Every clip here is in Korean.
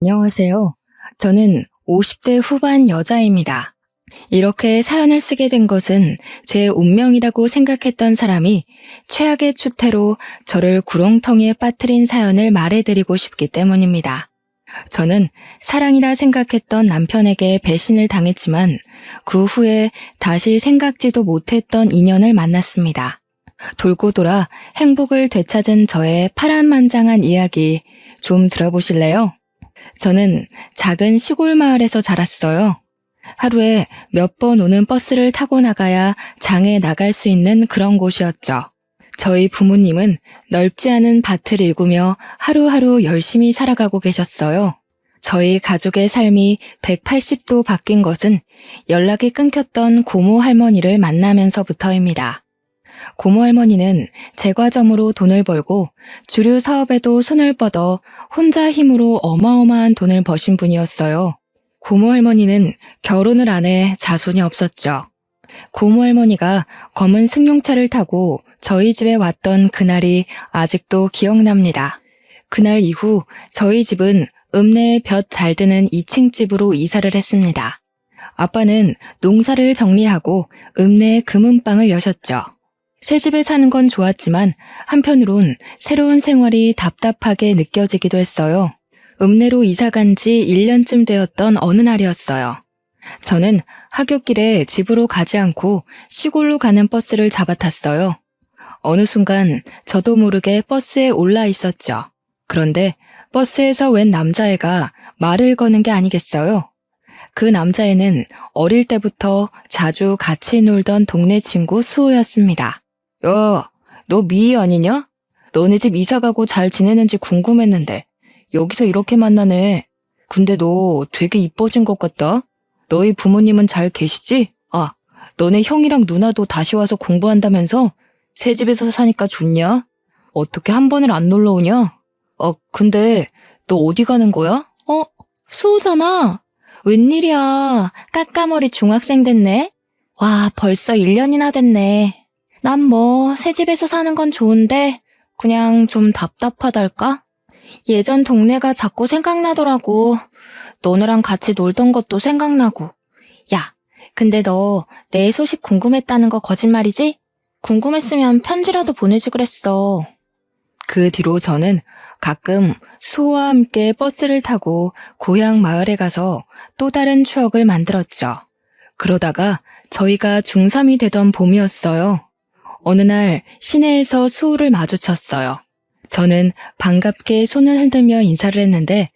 안녕하세요. 저는 50대 후반 여자입니다. 이렇게 사연을 쓰게 된 것은 제 운명이라고 생각했던 사람이 최악의 추태로 저를 구렁텅이에 빠뜨린 사연을 말해드리고 싶기 때문입니다. 저는 사랑이라 생각했던 남편에게 배신을 당했지만 그 후에 다시 생각지도 못했던 인연을 만났습니다. 돌고 돌아 행복을 되찾은 저의 파란만장한 이야기 좀 들어보실래요? 저는 작은 시골 마을에서 자랐어요. 하루에 몇 번 오는 버스를 타고 나가야 장에 나갈 수 있는 그런 곳이었죠. 저희 부모님은 넓지 않은 밭을 일구며 하루하루 열심히 살아가고 계셨어요. 저희 가족의 삶이 180도 바뀐 것은 연락이 끊겼던 고모 할머니를 만나면서부터입니다. 고모 할머니는 제과점으로 돈을 벌고 주류 사업에도 손을 뻗어 혼자 힘으로 어마어마한 돈을 버신 분이었어요. 고모 할머니는 결혼을 안 해 자손이 없었죠. 고모 할머니가 검은 승용차를 타고 저희 집에 왔던 그날이 아직도 기억납니다. 그날 이후 저희 집은 읍내에 볕 잘 드는 2층 집으로 이사를 했습니다. 아빠는 농사를 정리하고 읍내에 금은방을 여셨죠. 새 집에 사는 건 좋았지만 한편으론 새로운 생활이 답답하게 느껴지기도 했어요. 읍내로 이사 간 지 1년쯤 되었던 어느 날이었어요. 저는 하굣길에 집으로 가지 않고 시골로 가는 버스를 잡아탔어요. 어느 순간 저도 모르게 버스에 올라 있었죠. 그런데 버스에서 웬 남자애가 말을 거는 게 아니겠어요? 그 남자애는 어릴 때부터 자주 같이 놀던 동네 친구 수호였습니다. 야, 너 미희 아니냐? 너네 집 이사 가고 잘 지내는지 궁금했는데 여기서 이렇게 만나네. 근데 너 되게 이뻐진 것 같다. 너희 부모님은 잘 계시지? 아, 너네 형이랑 누나도 다시 와서 공부한다면서? 새 집에서 사니까 좋냐? 어떻게 한 번을 안 놀러 오냐? 근데 너 어디 가는 거야? 수호잖아. 웬일이야. 까까머리 중학생 됐네. 와, 벌써 1년이나 됐네. 난 뭐 새 집에서 사는 건 좋은데 그냥 좀 답답하달까? 예전 동네가 자꾸 생각나더라고. 너네랑 같이 놀던 것도 생각나고. 야, 근데 너 내 소식 궁금했다는 거 거짓말이지? 궁금했으면 편지라도 보내지 그랬어. 그 뒤로 저는 가끔 수호와 함께 버스를 타고 고향 마을에 가서 또 다른 추억을 만들었죠. 그러다가 저희가 중3이 되던 봄이었어요. 어느 날 시내에서 수호를 마주쳤어요. 저는 반갑게 손을 흔들며 인사를 했는데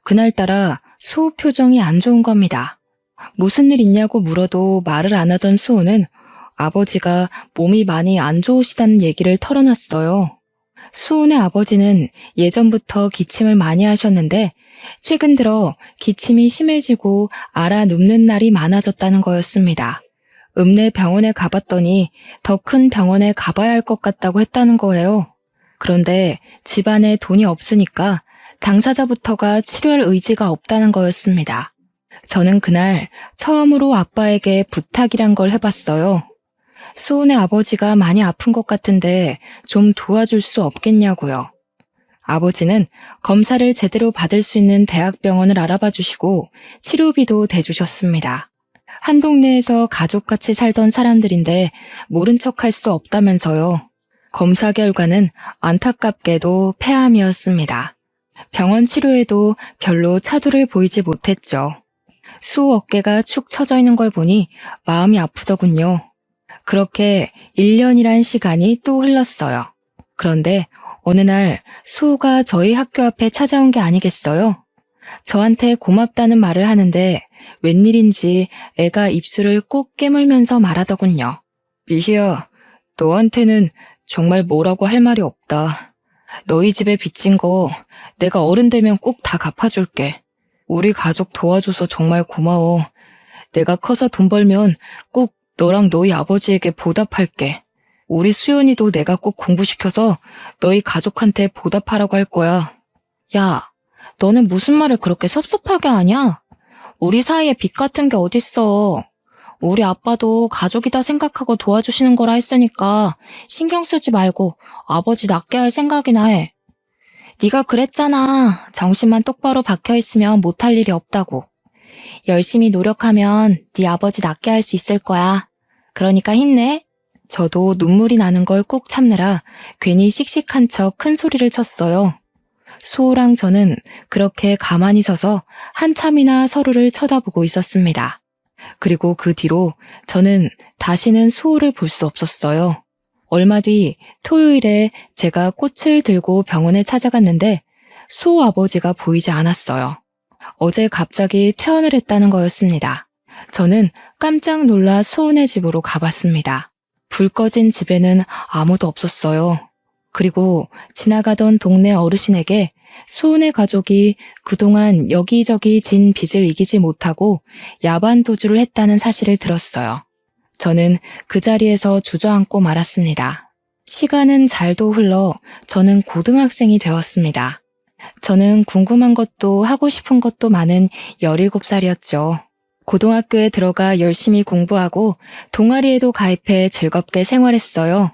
그날따라 수호 표정이 안 좋은 겁니다. 무슨 일 있냐고 물어도 말을 안 하던 수호는 아버지가 몸이 많이 안 좋으시다는 얘기를 털어놨어요. 수호네 아버지는 예전부터 기침을 많이 하셨는데 최근 들어 기침이 심해지고 앓아 눕는 날이 많아졌다는 거였습니다. 읍내 병원에 가봤더니 더 큰 병원에 가봐야 할 것 같다고 했다는 거예요. 그런데 집안에 돈이 없으니까 당사자부터가 치료할 의지가 없다는 거였습니다. 저는 그날 처음으로 아빠에게 부탁이란 걸 해봤어요. 수호네 아버지가 많이 아픈 것 같은데 좀 도와줄 수 없겠냐고요. 아버지는 검사를 제대로 받을 수 있는 대학병원을 알아봐 주시고 치료비도 대주셨습니다. 한 동네에서 가족같이 살던 사람들인데 모른 척할 수 없다면서요. 검사 결과는 안타깝게도 폐암이었습니다. 병원 치료에도 별로 차도를 보이지 못했죠. 수호 어깨가 축 처져 있는 걸 보니 마음이 아프더군요. 그렇게 1년이란 시간이 또 흘렀어요. 그런데 어느 날 수호가 저희 학교 앞에 찾아온 게 아니겠어요? 저한테 고맙다는 말을 하는데 웬일인지 애가 입술을 꼭 깨물면서 말하더군요. 미희야, 너한테는 정말 뭐라고 할 말이 없다. 너희 집에 빚진 거 내가 어른 되면 꼭 다 갚아줄게. 우리 가족 도와줘서 정말 고마워. 내가 커서 돈 벌면 꼭 너랑 너희 아버지에게 보답할게. 우리 수연이도 내가 꼭 공부시켜서 너희 가족한테 보답하라고 할 거야. 야, 너는 무슨 말을 그렇게 섭섭하게 하냐? 우리 사이에 빚 같은 게 어딨어. 우리 아빠도 가족이다 생각하고 도와주시는 거라 했으니까 신경 쓰지 말고 아버지 낫게 할 생각이나 해. 네가 그랬잖아. 정신만 똑바로 박혀있으면 못할 일이 없다고. 열심히 노력하면 네 아버지 낫게 할 수 있을 거야. 그러니까 힘내. 저도 눈물이 나는 걸 꾹 참느라 괜히 씩씩한 척 큰 소리를 쳤어요. 수호랑 저는 그렇게 가만히 서서 한참이나 서로를 쳐다보고 있었습니다. 그리고 그 뒤로 저는 다시는 수호를 볼 수 없었어요. 얼마 뒤 토요일에 제가 꽃을 들고 병원에 찾아갔는데 수호 아버지가 보이지 않았어요. 어제 갑자기 퇴원을 했다는 거였습니다. 저는 깜짝 놀라 수호네 집으로 가봤습니다. 불 꺼진 집에는 아무도 없었어요. 그리고 지나가던 동네 어르신에게 수호네 가족이 그동안 여기저기 진 빚을 이기지 못하고 야반 도주를 했다는 사실을 들었어요. 저는 그 자리에서 주저앉고 말았습니다. 시간은 잘도 흘러 저는 고등학생이 되었습니다. 저는 궁금한 것도 하고 싶은 것도 많은 17살이었죠. 고등학교에 들어가 열심히 공부하고 동아리에도 가입해 즐겁게 생활했어요.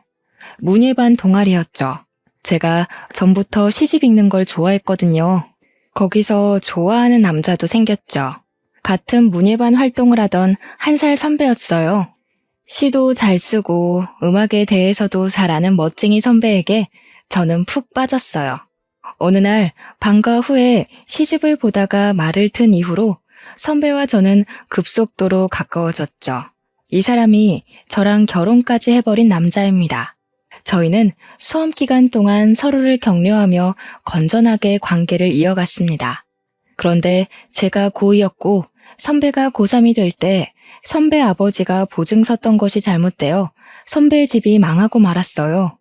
문예반 동아리였죠. 제가 전부터 시집 읽는 걸 좋아했거든요. 거기서 좋아하는 남자도 생겼죠. 같은 문예반 활동을 하던 1살 선배였어요. 시도 잘 쓰고 음악에 대해서도 잘 아는 멋쟁이 선배에게 저는 푹 빠졌어요. 어느 날 방과 후에 시집을 보다가 말을 튼 이후로 선배와 저는 급속도로 가까워졌죠. 이 사람이 저랑 결혼까지 해버린 남자입니다. 저희는 수험 기간 동안 서로를 격려하며 건전하게 관계를 이어갔습니다. 그런데 제가 고2였고 선배가 고3이 될 때 선배 아버지가 보증 섰던 것이 잘못되어 선배의 집이 망하고 말았어요.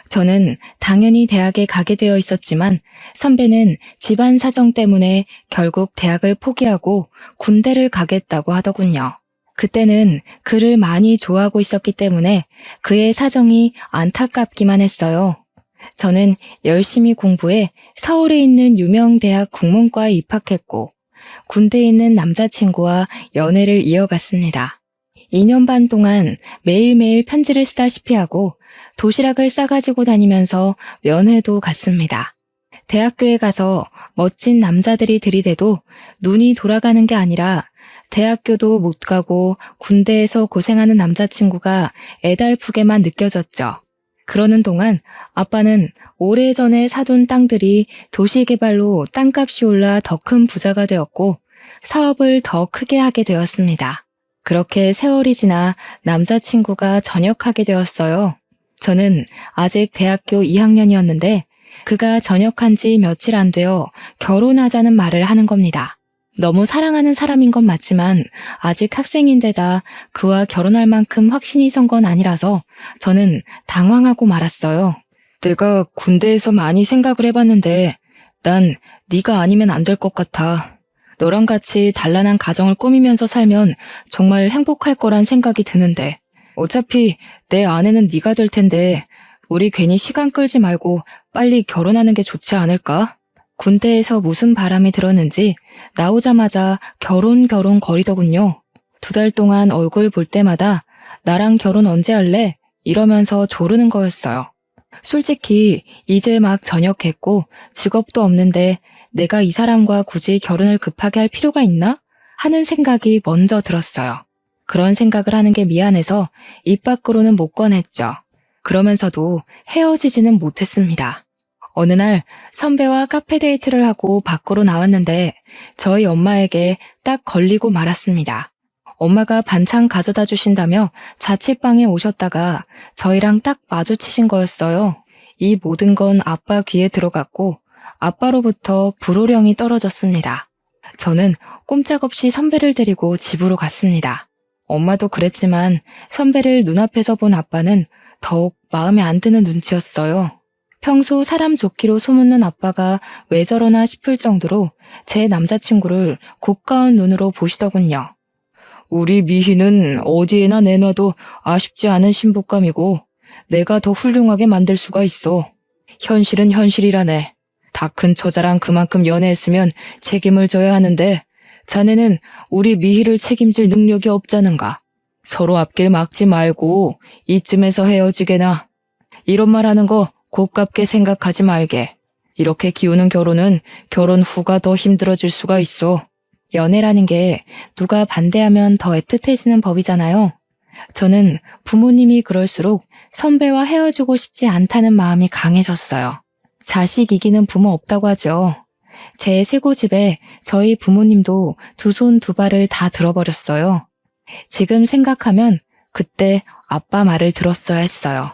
저는 당연히 대학에 가게 되어 있었지만 선배는 집안 사정 때문에 결국 대학을 포기하고 군대를 가겠다고 하더군요. 그때는 그를 많이 좋아하고 있었기 때문에 그의 사정이 안타깝기만 했어요. 저는 열심히 공부해 서울에 있는 유명 대학 국문과에 입학했고 군대에 있는 남자친구와 연애를 이어갔습니다. 2년 반 동안 매일매일 편지를 쓰다시피 하고 도시락을 싸가지고 다니면서 면회도 갔습니다. 대학교에 가서 멋진 남자들이 들이대도 눈이 돌아가는 게 아니라 대학교도 못 가고 군대에서 고생하는 남자친구가 애달프게만 느껴졌죠. 그러는 동안 아빠는 오래전에 사둔 땅들이 도시개발로 땅값이 올라 더 큰 부자가 되었고 사업을 더 크게 하게 되었습니다. 그렇게 세월이 지나 남자친구가 전역하게 되었어요. 저는 아직 대학교 2학년이었는데 그가 전역한 지 며칠 안 되어 결혼하자는 말을 하는 겁니다. 너무 사랑하는 사람인 건 맞지만 아직 학생인데다 그와 결혼할 만큼 확신이 선 건 아니라서 저는 당황하고 말았어요. 내가 군대에서 많이 생각을 해봤는데 난 네가 아니면 안 될 것 같아. 너랑 같이 단란한 가정을 꾸미면서 살면 정말 행복할 거란 생각이 드는데 어차피 내 아내는 네가 될 텐데 우리 괜히 시간 끌지 말고 빨리 결혼하는 게 좋지 않을까? 군대에서 무슨 바람이 들었는지 나오자마자 결혼 거리더군요. 2달 동안 얼굴 볼 때마다 나랑 결혼 언제 할래? 이러면서 조르는 거였어요. 솔직히 이제 막 전역했고 직업도 없는데 내가 이 사람과 굳이 결혼을 급하게 할 필요가 있나? 하는 생각이 먼저 들었어요. 그런 생각을 하는 게 미안해서 입 밖으로는 못 꺼냈죠. 그러면서도 헤어지지는 못했습니다. 어느 날 선배와 카페 데이트를 하고 밖으로 나왔는데 저희 엄마에게 딱 걸리고 말았습니다. 엄마가 반찬 가져다 주신다며 자취방에 오셨다가 저희랑 딱 마주치신 거였어요. 이 모든 건 아빠 귀에 들어갔고 아빠로부터 불호령이 떨어졌습니다. 저는 꼼짝없이 선배를 데리고 집으로 갔습니다. 엄마도 그랬지만 선배를 눈앞에서 본 아빠는 더욱 마음에 안 드는 눈치였어요. 평소 사람 좋기로 소문난 아빠가 왜 저러나 싶을 정도로 제 남자친구를 고가운 눈으로 보시더군요. 우리 미희는 어디에나 내놔도 아쉽지 않은 신부감이고 내가 더 훌륭하게 만들 수가 있어. 현실은 현실이라네. 다 큰 처자랑 그만큼 연애했으면 책임을 져야 하는데 자네는 우리 미희를 책임질 능력이 없자는가. 서로 앞길 막지 말고 이쯤에서 헤어지게나. 이런 말 하는 거 고깝게 생각하지 말게. 이렇게 기우는 결혼은 결혼 후가 더 힘들어질 수가 있어. 연애라는 게 누가 반대하면 더 애틋해지는 법이잖아요. 저는 부모님이 그럴수록 선배와 헤어지고 싶지 않다는 마음이 강해졌어요. 자식 이기는 부모 없다고 하죠. 제 쇄고집에 저희 부모님도 두 손 두 발을 다 들어버렸어요. 지금 생각하면 그때 아빠 말을 들었어야 했어요.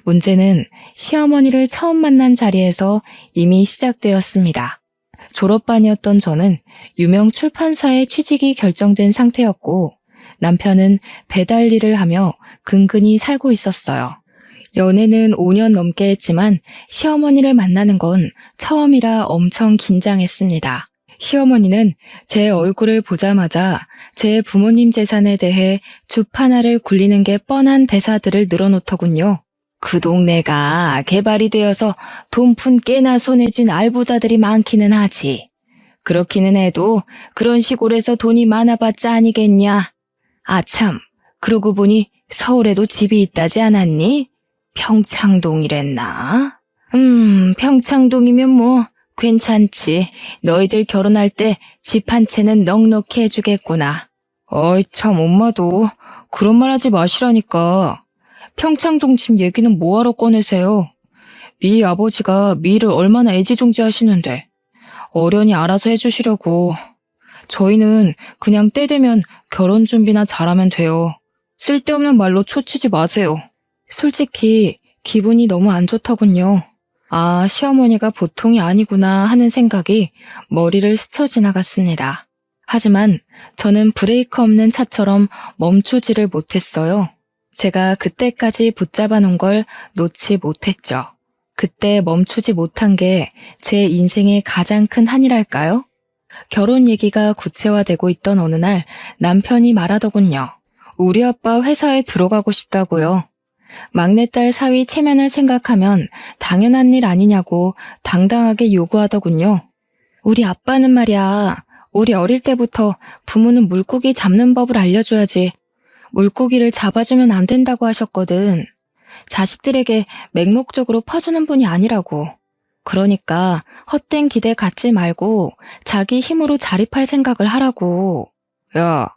문제는 시어머니를 처음 만난 자리에서 이미 시작되었습니다. 졸업반이었던 저는 유명 출판사에 취직이 결정된 상태였고 남편은 배달 일을 하며 근근히 살고 있었어요. 연애는 5년 넘게 했지만 시어머니를 만나는 건 처음이라 엄청 긴장했습니다. 시어머니는 제 얼굴을 보자마자 제 부모님 재산에 대해 주파나를 굴리는 게 뻔한 대사들을 늘어놓더군요. 그 동네가 개발이 되어서 돈푼 깨나 손에 쥔 알부자들이 많기는 하지. 그렇기는 해도 그런 시골에서 돈이 많아봤자 아니겠냐. 아참, 그러고 보니 서울에도 집이 있다지 않았니? 평창동이랬나? 평창동이면 뭐 괜찮지. 너희들 결혼할 때 집 한 채는 넉넉히 해주겠구나. 어이 참 엄마도 그런 말 하지 마시라니까. 평창동 집 얘기는 뭐하러 꺼내세요? 미 아버지가 미를 얼마나 애지중지하시는데 어련히 알아서 해주시려고. 저희는 그냥 때 되면 결혼 준비나 잘하면 돼요. 쓸데없는 말로 초치지 마세요. 솔직히 기분이 너무 안 좋더군요. 아, 시어머니가 보통이 아니구나 하는 생각이 머리를 스쳐 지나갔습니다. 하지만 저는 브레이크 없는 차처럼 멈추지를 못했어요. 제가 그때까지 붙잡아 놓은 걸 놓지 못했죠. 그때 멈추지 못한 게 제 인생의 가장 큰 한이랄까요? 결혼 얘기가 구체화되고 있던 어느 날 남편이 말하더군요. 우리 아빠 회사에 들어가고 싶다고요. 막내딸 사위 체면을 생각하면 당연한 일 아니냐고 당당하게 요구하더군요. 우리 아빠는 말이야, 우리 어릴 때부터 부모는 물고기 잡는 법을 알려줘야지 물고기를 잡아주면 안 된다고 하셨거든. 자식들에게 맹목적으로 퍼주는 분이 아니라고. 그러니까 헛된 기대 갖지 말고 자기 힘으로 자립할 생각을 하라고. 야,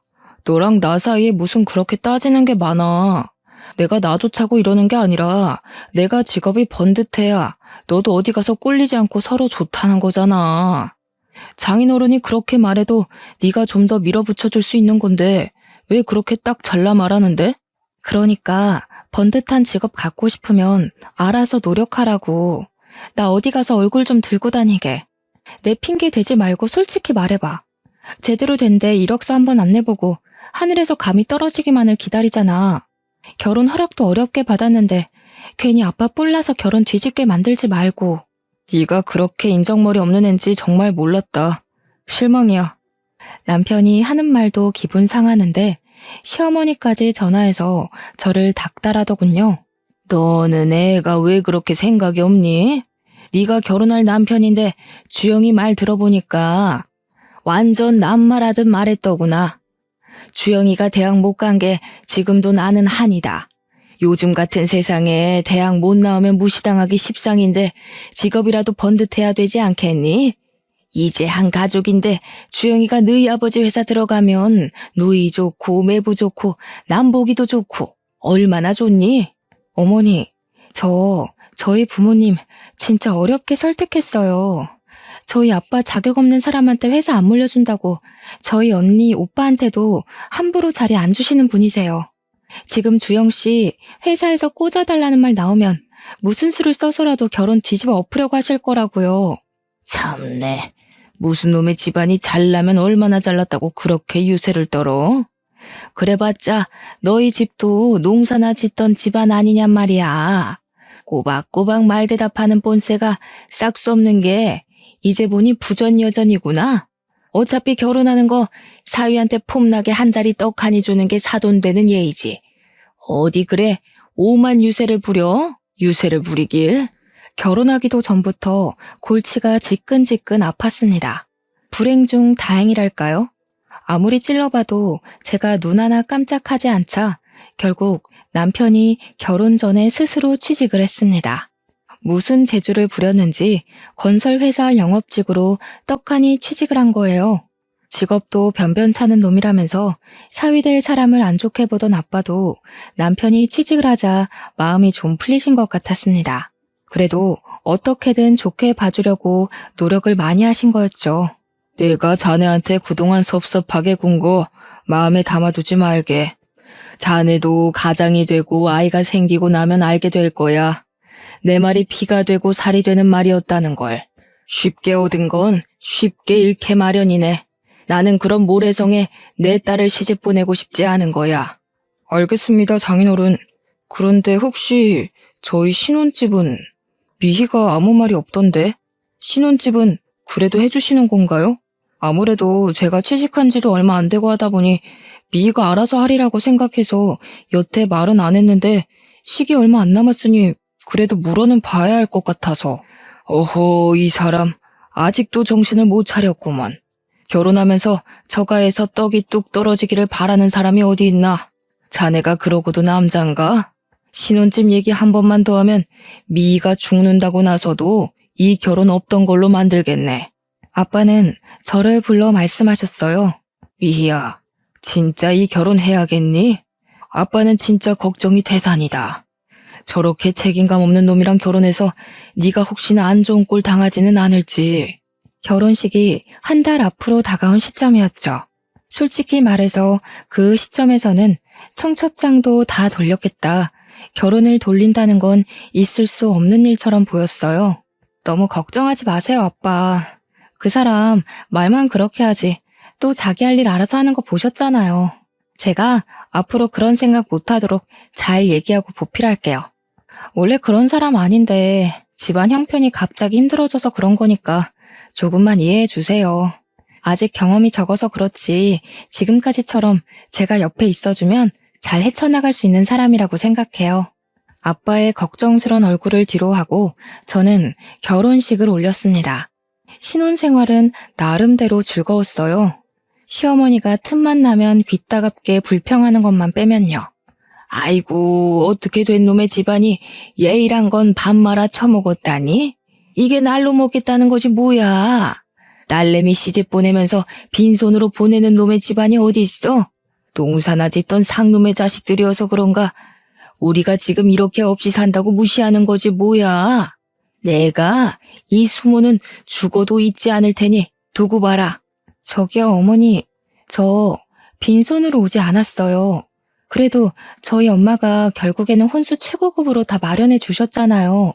너랑 나 사이에 무슨 그렇게 따지는 게 많아. 내가 나 좋자고 이러는 게 아니라 내가 직업이 번듯해야 너도 어디 가서 꿀리지 않고 서로 좋다는 거잖아. 장인어른이 그렇게 말해도 네가 좀 더 밀어붙여줄 수 있는 건데 왜 그렇게 딱 잘라 말하는데? 그러니까 번듯한 직업 갖고 싶으면 알아서 노력하라고. 나 어디 가서 얼굴 좀 들고 다니게. 내 핑계 대지 말고 솔직히 말해봐. 제대로 된 데 이력서 한번 안 내보고 하늘에서 감이 떨어지기만을 기다리잖아. 결혼 허락도 어렵게 받았는데 괜히 아빠 뿔나서 결혼 뒤집게 만들지 말고. 네가 그렇게 인정머리 없는 앤지 정말 몰랐다. 실망이야. 남편이 하는 말도 기분 상하는데 시어머니까지 전화해서 저를 닥달하더군요. 너는 애가 왜 그렇게 생각이 없니? 네가 결혼할 남편인데 주영이 말 들어보니까 완전 남말하듯 말했더구나. 주영이가 대학 못 간 게 지금도 나는 한이다. 요즘 같은 세상에 대학 못 나오면 무시당하기 십상인데 직업이라도 번듯해야 되지 않겠니? 이제 한 가족인데 주영이가 너희 아버지 회사 들어가면 누이 좋고 매부 좋고 남보기도 좋고 얼마나 좋니? 어머니, 저희 부모님 진짜 어렵게 설득했어요. 저희 아빠 자격 없는 사람한테 회사 안 물려준다고 저희 언니, 오빠한테도 함부로 자리 안 주시는 분이세요. 지금 주영 씨 회사에서 꽂아달라는 말 나오면 무슨 수를 써서라도 결혼 뒤집어 엎으려고 하실 거라고요. 참네. 무슨 놈의 집안이 잘나면 얼마나 잘났다고 그렇게 유세를 떨어? 그래봤자 너희 집도 농사나 짓던 집안 아니냔 말이야. 꼬박꼬박 말대답하는 본세가 싹수 없는 게 이제 보니 부전여전이구나. 어차피 결혼하는 거 사위한테 폼나게 한 자리 떡하니 주는 게 사돈되는 예의지. 어디 그래 오만 유세를 부려? 유세를 부리길. 결혼하기도 전부터 골치가 지끈지끈 아팠습니다. 불행 중 다행이랄까요? 아무리 찔러봐도 제가 눈 하나 깜짝하지 않자 결국 남편이 결혼 전에 스스로 취직을 했습니다. 무슨 재주를 부렸는지 건설회사 영업직으로 떡하니 취직을 한 거예요. 직업도 변변찮은 놈이라면서 사위될 사람을 안 좋게 보던 아빠도 남편이 취직을 하자 마음이 좀 풀리신 것 같았습니다. 그래도 어떻게든 좋게 봐주려고 노력을 많이 하신 거였죠. 내가 자네한테 그동안 섭섭하게 군 거 마음에 담아두지 말게. 자네도 가장이 되고 아이가 생기고 나면 알게 될 거야. 내 말이 피가 되고 살이 되는 말이었다는 걸. 쉽게 얻은 건 쉽게 잃게 마련이네. 나는 그런 모래성에 내 딸을 시집 보내고 싶지 않은 거야. 알겠습니다, 장인어른. 그런데 혹시 저희 신혼집은 미희가 아무 말이 없던데? 신혼집은 그래도 해주시는 건가요? 아무래도 제가 취직한 지도 얼마 안 되고 하다 보니 미희가 알아서 하리라고 생각해서 여태 말은 안 했는데 시기 얼마 안 남았으니 그래도 물어는 봐야 할 것 같아서. 어허, 이 사람 아직도 정신을 못 차렸구먼. 결혼하면서 저가에서 떡이 뚝 떨어지기를 바라는 사람이 어디 있나? 자네가 그러고도 남잔가? 신혼집 얘기 한 번만 더 하면 미희가 죽는다고 나서도 이 결혼 없던 걸로 만들겠네. 아빠는 저를 불러 말씀하셨어요. 미희야, 진짜 이 결혼 해야겠니? 아빠는 진짜 걱정이 태산이다. 저렇게 책임감 없는 놈이랑 결혼해서 네가 혹시나 안 좋은 꼴 당하지는 않을지. 결혼식이 한 달 앞으로 다가온 시점이었죠. 솔직히 말해서 그 시점에서는 청첩장도 다 돌렸겠다. 결혼을 돌린다는 건 있을 수 없는 일처럼 보였어요. 너무 걱정하지 마세요, 아빠. 그 사람 말만 그렇게 하지. 또 자기 할 일 알아서 하는 거 보셨잖아요. 제가 앞으로 그런 생각 못하도록 잘 얘기하고 보필할게요. 원래 그런 사람 아닌데 집안 형편이 갑자기 힘들어져서 그런 거니까 조금만 이해해 주세요. 아직 경험이 적어서 그렇지 지금까지처럼 제가 옆에 있어주면 잘 헤쳐나갈 수 있는 사람이라고 생각해요. 아빠의 걱정스런 얼굴을 뒤로하고 저는 결혼식을 올렸습니다. 신혼생활은 나름대로 즐거웠어요. 시어머니가 틈만 나면 귀따갑게 불평하는 것만 빼면요. 아이고, 어떻게 된 놈의 집안이 예의란 건 밥 말아 처먹었다니? 이게 날로 먹겠다는 거지 뭐야. 딸내미 시집 보내면서 빈손으로 보내는 놈의 집안이 어디 있어? 농사나 짓던 상놈의 자식들이어서 그런가? 우리가 지금 이렇게 없이 산다고 무시하는 거지 뭐야. 내가 이 수모는 죽어도 잊지 않을 테니 두고 봐라. 저기요, 어머니. 저 빈손으로 오지 않았어요. 그래도 저희 엄마가 결국에는 혼수 최고급으로 다 마련해 주셨잖아요.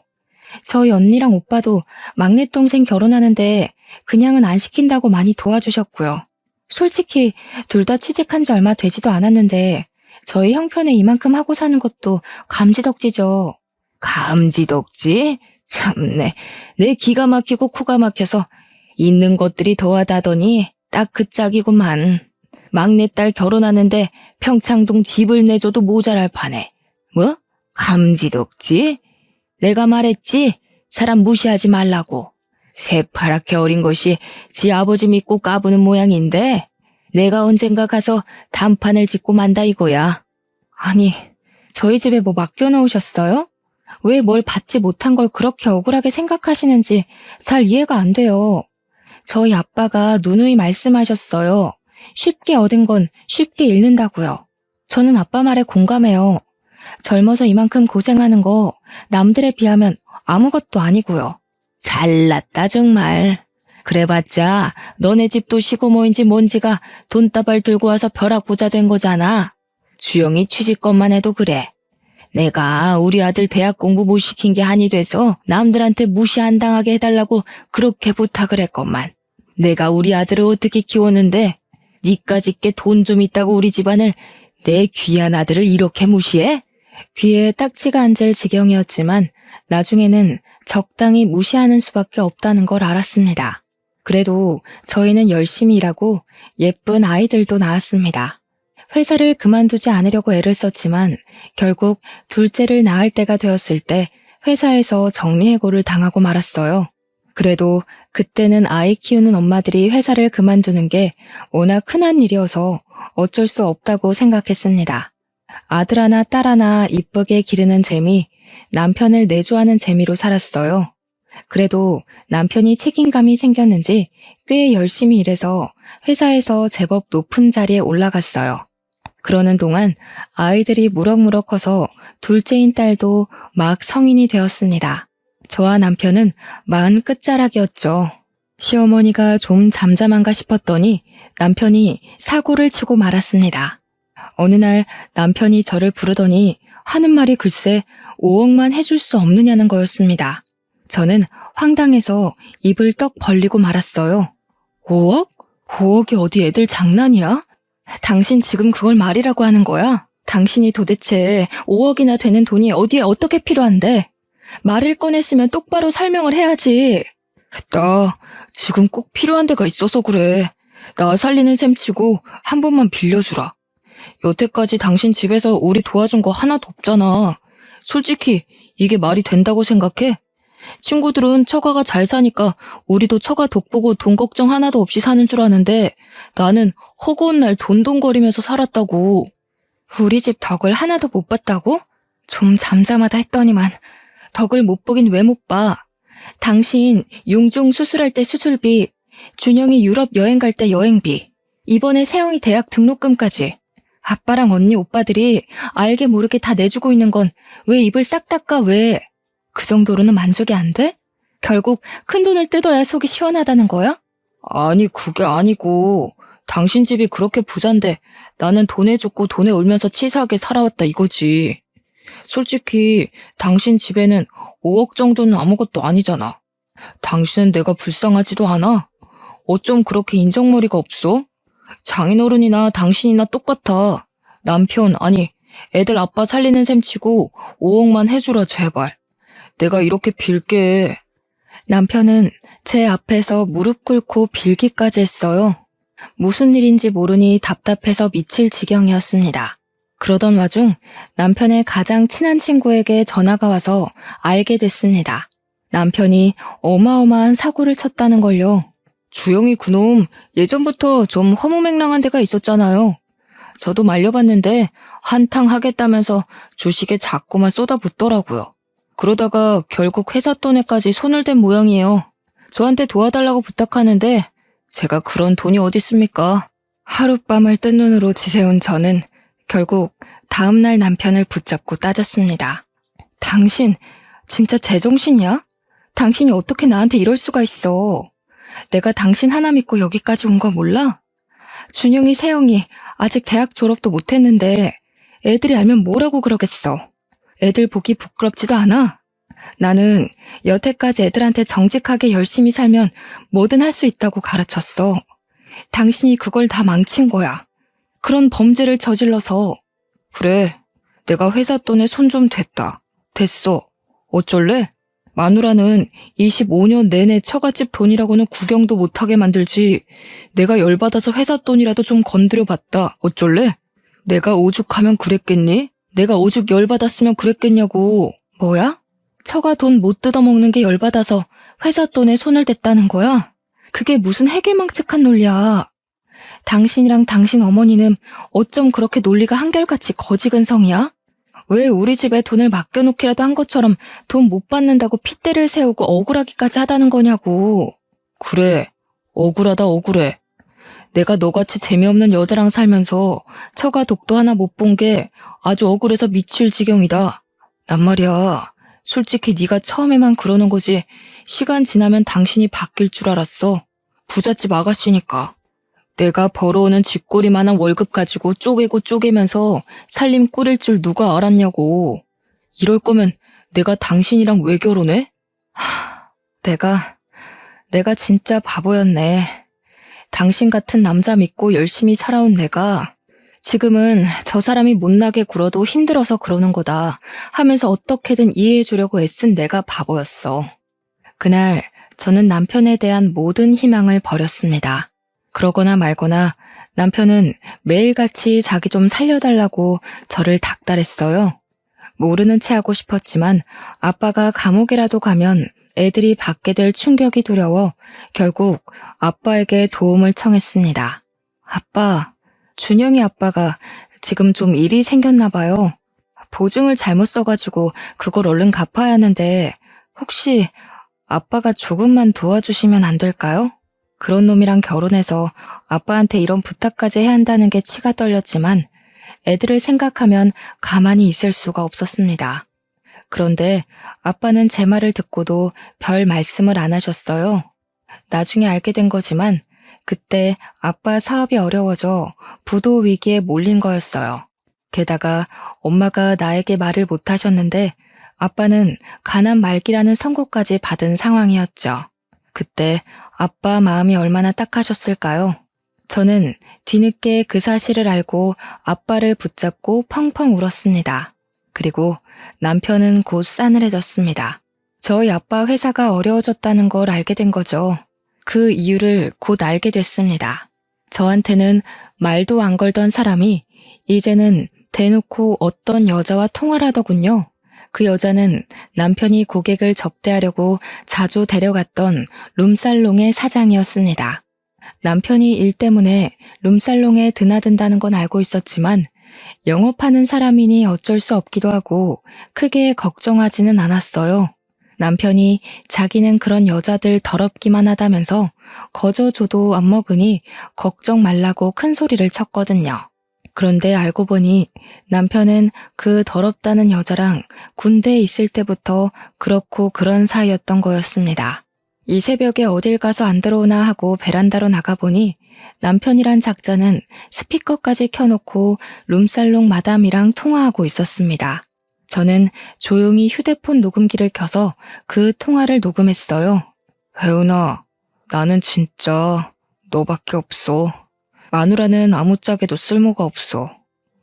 저희 언니랑 오빠도 막내 동생 결혼하는데 그냥은 안 시킨다고 많이 도와주셨고요. 솔직히 둘 다 취직한 지 얼마 되지도 않았는데 저희 형편에 이만큼 하고 사는 것도 감지덕지죠. 감지덕지? 참네. 내 기가 막히고 코가 막혀서 있는 것들이 더하다더니 딱 그 짝이구만. 막내딸 결혼하는데 평창동 집을 내줘도 모자랄 판에. 뭐? 감지덕지? 내가 말했지? 사람 무시하지 말라고. 새파랗게 어린 것이 지 아버지 믿고 까부는 모양인데 내가 언젠가 가서 단판을 짓고 만다 이거야. 아니, 저희 집에 뭐 맡겨놓으셨어요? 왜 뭘 받지 못한 걸 그렇게 억울하게 생각하시는지 잘 이해가 안 돼요. 저희 아빠가 누누이 말씀하셨어요. 쉽게 얻은 건 쉽게 잃는다고요. 저는 아빠 말에 공감해요. 젊어서 이만큼 고생하는 거 남들에 비하면 아무것도 아니고요. 잘났다 정말. 그래봤자 너네 집도 시고모인지 뭔지가 돈다발 들고 와서 벼락부자 된 거잖아. 주영이 취직것만 해도 그래. 내가 우리 아들 대학 공부 못 시킨 게 한이 돼서 남들한테 무시 안 당하게 해달라고 그렇게 부탁을 했건만. 내가 우리 아들을 어떻게 키웠는데 니까짓게 돈 좀 있다고 우리 집안을 내 귀한 아들을 이렇게 무시해? 귀에 딱지가 앉을 지경이었지만 나중에는 적당히 무시하는 수밖에 없다는 걸 알았습니다. 그래도 저희는 열심히 일하고 예쁜 아이들도 낳았습니다. 회사를 그만두지 않으려고 애를 썼지만 결국 둘째를 낳을 때가 되었을 때 회사에서 정리해고를 당하고 말았어요. 그래도 그때는 아이 키우는 엄마들이 회사를 그만두는 게 워낙 흔한 일이어서 어쩔 수 없다고 생각했습니다. 아들 하나 딸 하나 이쁘게 기르는 재미 남편을 내조하는 재미로 살았어요. 그래도 남편이 책임감이 생겼는지 꽤 열심히 일해서 회사에서 제법 높은 자리에 올라갔어요. 그러는 동안 아이들이 무럭무럭 커서 둘째인 딸도 막 성인이 되었습니다. 저와 남편은 40 끝자락이었죠. 시어머니가 좀 잠잠한가 싶었더니 남편이 사고를 치고 말았습니다. 어느 날 남편이 저를 부르더니 하는 말이 글쎄 5억만 해줄 수 없느냐는 거였습니다. 저는 황당해서 입을 떡 벌리고 말았어요. 5억? 5억이 어디 애들 장난이야? 당신 지금 그걸 말이라고 하는 거야? 당신이 도대체 5억이나 되는 돈이 어디에 어떻게 필요한데? 말을 꺼냈으면 똑바로 설명을 해야지. 나 지금 꼭 필요한 데가 있어서 그래. 나 살리는 셈 치고 한 번만 빌려주라. 여태까지 당신 집에서 우리 도와준 거 하나도 없잖아. 솔직히 이게 말이 된다고 생각해? 친구들은 처가가 잘 사니까 우리도 처가 돋보고 돈 걱정 하나도 없이 사는 줄 아는데 나는 허구한 날 돈돈거리면서 살았다고. 우리 집 덕을 하나도 못 봤다고? 좀 잠잠하다 했더니만 덕을 못 보긴 왜 못 봐. 당신 용종 수술할 때 수술비, 준영이 유럽 여행 갈 때 여행비, 이번에 세영이 대학 등록금까지 아빠랑 언니 오빠들이 알게 모르게 다 내주고 있는 건 왜 입을 싹 닦아 왜? 그 정도로는 만족이 안 돼? 결국 큰돈을 뜯어야 속이 시원하다는 거야? 아니 그게 아니고 당신 집이 그렇게 부잔데 나는 돈에 죽고 돈에 울면서 치사하게 살아왔다 이거지. 솔직히 당신 집에는 5억 정도는 아무것도 아니잖아. 당신은 내가 불쌍하지도 않아? 어쩜 그렇게 인정머리가 없어? 장인어른이나 당신이나 똑같아. 남편 아니 애들 아빠 살리는 셈 치고 5억만 해주라 제발. 내가 이렇게 빌게. 남편은 제 앞에서 무릎 꿇고 빌기까지 했어요. 무슨 일인지 모르니 답답해서 미칠 지경이었습니다. 그러던 와중 남편의 가장 친한 친구에게 전화가 와서 알게 됐습니다. 남편이 어마어마한 사고를 쳤다는 걸요. 주영이 그놈 예전부터 좀 허무맹랑한 데가 있었잖아요. 저도 말려봤는데 한탕 하겠다면서 주식에 자꾸만 쏟아붓더라고요. 그러다가 결국 회사 돈에까지 손을 댄 모양이에요. 저한테 도와달라고 부탁하는데 제가 그런 돈이 어디 있습니까? 하룻밤을 뜬 눈으로 지새운 저는 결국 다음날 남편을 붙잡고 따졌습니다. 당신 진짜 제정신이야? 당신이 어떻게 나한테 이럴 수가 있어? 내가 당신 하나 믿고 여기까지 온 거 몰라? 준영이, 세영이 아직 대학 졸업도 못했는데 애들이 알면 뭐라고 그러겠어. 애들 보기 부끄럽지도 않아? 나는 여태까지 애들한테 정직하게 열심히 살면 뭐든 할 수 있다고 가르쳤어. 당신이 그걸 다 망친 거야. 그런 범죄를 저질러서. 그래, 내가 회사 돈에 손 좀 댔다. 됐어. 어쩔래? 마누라는 25년 내내 처갓집 돈이라고는 구경도 못하게 만들지. 내가 열받아서 회사 돈이라도 좀 건드려봤다. 어쩔래? 내가 오죽하면 그랬겠니? 내가 오죽 열받았으면 그랬겠냐고. 뭐야? 처가 돈 못 뜯어먹는 게 열받아서 회사 돈에 손을 댔다는 거야? 그게 무슨 해괴망측한 논리야. 당신이랑 당신 어머니는 어쩜 그렇게 논리가 한결같이 거지근성이야? 왜 우리 집에 돈을 맡겨놓기라도 한 것처럼 돈 못 받는다고 핏대를 세우고 억울하기까지 하다는 거냐고. 그래, 억울하다 억울해. 내가 너같이 재미없는 여자랑 살면서 처가 독도 하나 못 본 게 아주 억울해서 미칠 지경이다. 난 말이야, 솔직히 네가 처음에만 그러는 거지 시간 지나면 당신이 바뀔 줄 알았어. 부잣집 아가씨니까. 내가 벌어오는 쥐꼬리만한 월급 가지고 쪼개고 쪼개면서 살림 꾸릴 줄 누가 알았냐고. 이럴 거면 내가 당신이랑 왜 결혼해? 내가 진짜 바보였네. 당신 같은 남자 믿고 열심히 살아온 내가 지금은 저 사람이 못나게 굴어도 힘들어서 그러는 거다 하면서 어떻게든 이해해 주려고 애쓴 내가 바보였어. 그날 저는 남편에 대한 모든 희망을 버렸습니다. 그러거나 말거나 남편은 매일같이 자기 좀 살려달라고 저를 닥달했어요. 모르는 체 하고 싶었지만 아빠가 감옥이라도 가면 애들이 받게 될 충격이 두려워 결국 아빠에게 도움을 청했습니다. 아빠, 준영이 아빠가 지금 좀 일이 생겼나 봐요. 보증을 잘못 써가지고 그걸 얼른 갚아야 하는데 혹시 아빠가 조금만 도와주시면 안 될까요? 그런 놈이랑 결혼해서 아빠한테 이런 부탁까지 해야 한다는 게 치가 떨렸지만 애들을 생각하면 가만히 있을 수가 없었습니다. 그런데 아빠는 제 말을 듣고도 별 말씀을 안 하셨어요. 나중에 알게 된 거지만 그때 아빠 사업이 어려워져 부도 위기에 몰린 거였어요. 게다가 엄마가 나에게 말을 못 하셨는데 아빠는 가난 말기라는 선고까지 받은 상황이었죠. 그때 아빠 마음이 얼마나 딱하셨을까요? 저는 뒤늦게 그 사실을 알고 아빠를 붙잡고 펑펑 울었습니다. 그리고 남편은 곧 싸늘해졌습니다. 저희 아빠 회사가 어려워졌다는 걸 알게 된 거죠. 그 이유를 곧 알게 됐습니다. 저한테는 말도 안 걸던 사람이 이제는 대놓고 어떤 여자와 통화를 하더군요. 그 여자는 남편이 고객을 접대하려고 자주 데려갔던 룸살롱의 사장이었습니다. 남편이 일 때문에 룸살롱에 드나든다는 건 알고 있었지만 영업하는 사람이니 어쩔 수 없기도 하고 크게 걱정하지는 않았어요. 남편이 자기는 그런 여자들 더럽기만 하다면서 거저 줘도 안 먹으니 걱정 말라고 큰 소리를 쳤거든요. 그런데 알고 보니 남편은 그 더럽다는 여자랑 군대에 있을 때부터 그렇고 그런 사이였던 거였습니다. 이 새벽에 어딜 가서 안 들어오나 하고 베란다로 나가보니 남편이란 작자는 스피커까지 켜놓고 룸살롱 마담이랑 통화하고 있었습니다. 저는 조용히 휴대폰 녹음기를 켜서 그 통화를 녹음했어요. 혜은아, 나는 진짜 너밖에 없어. 마누라는 아무짝에도 쓸모가 없어.